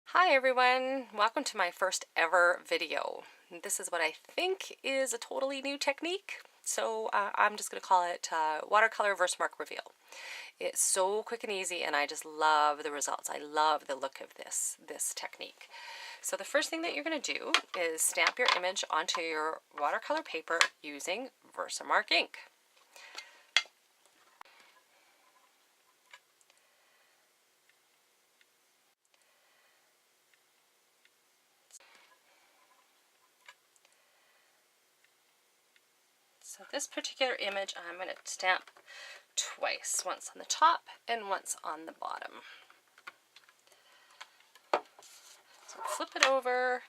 Hi everyone, welcome to my first ever video. This is what I think is a totally new technique, so I'm just going to call it Watercolor Versamark Reveal. It's so quick and easy and I just love the results. I love the look of this technique. So the first thing that you're going to do is stamp your image onto your watercolor paper using Versamark ink. So this particular image I'm going to stamp twice, once on the top and once on the bottom. So flip it over,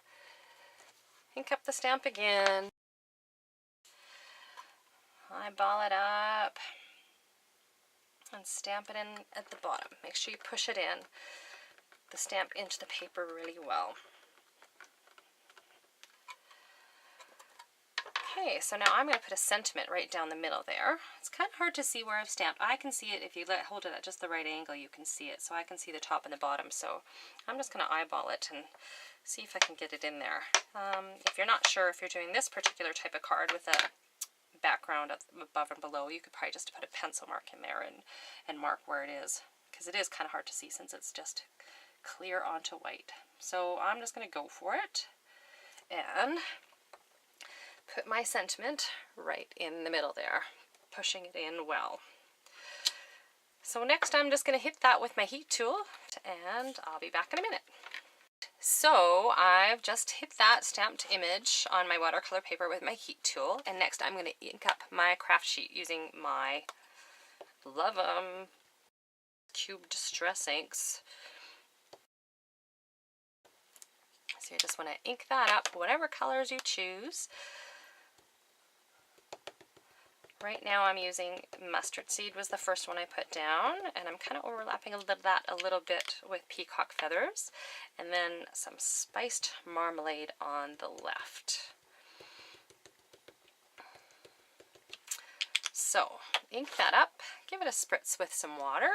ink up the stamp again, eyeball it up, and stamp it in at the bottom. Make sure you push it in, the stamp into the paper really well. Okay, so now I'm going to put a sentiment right down the middle there. It's kind of hard to see where I've stamped. I can see it if you hold it at just the right angle, you can see it. So I can see the top and the bottom. So I'm just going to eyeball it and see if I can get it in there. If you're not sure if you're doing this particular type of card with a background above and below, you could probably just put a pencil mark in there and mark where it is, because it is kind of hard to see since it's just clear onto white. So I'm just going to go for it and put my sentiment right in the middle there, pushing it in well. So next I'm just going to hit that with my heat tool and I'll be back in a minute. So I've just hit that stamped image on my watercolor paper with my heat tool, and next I'm going to ink up my craft sheet using my Love 'em cube distress inks. So you just want to ink that up whatever colors you choose. Right now I'm using mustard seed, was the first one I put down, and I'm kind of overlapping that a little bit with peacock feathers, and then some spiced marmalade on the left. So ink that up, give it a spritz with some water.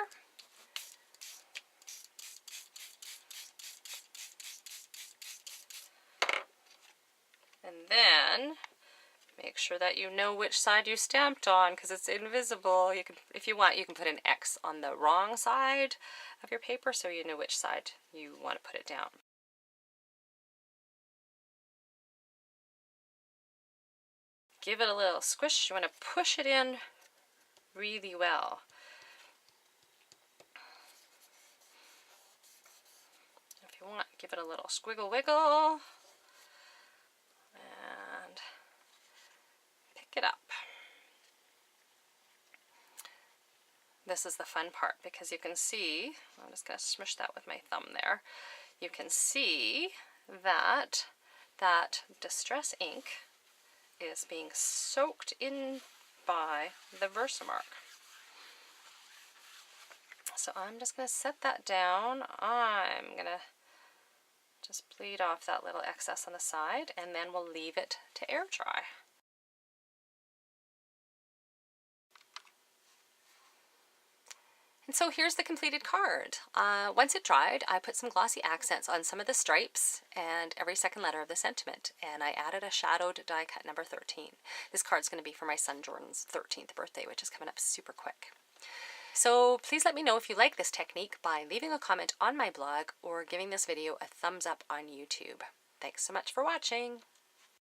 And then make sure that you know which side you stamped on, because it's invisible. You can, if you want, you can put an X on the wrong side of your paper so you know which side you want to put it down. Give it a little squish. You want to push it in really well. If you want, give it a little squiggle wiggle and pick it up. This is the fun part, because you can see, I'm just going to smush that with my thumb there, you can see that that distress ink is being soaked in by the Versamark. So I'm just going to set that down. I'm going to just bleed off that little excess on the side, and then we'll leave it to air dry. And so here's the completed card. Once it dried, I put some glossy accents on some of the stripes and every second letter of the sentiment, and I added a shadowed die cut number 13. This card's going to be for my son Jordan's 13th birthday, which is coming up super quick. So please let me know if you like this technique by leaving a comment on my blog or giving this video a thumbs up on YouTube. Thanks so much for watching.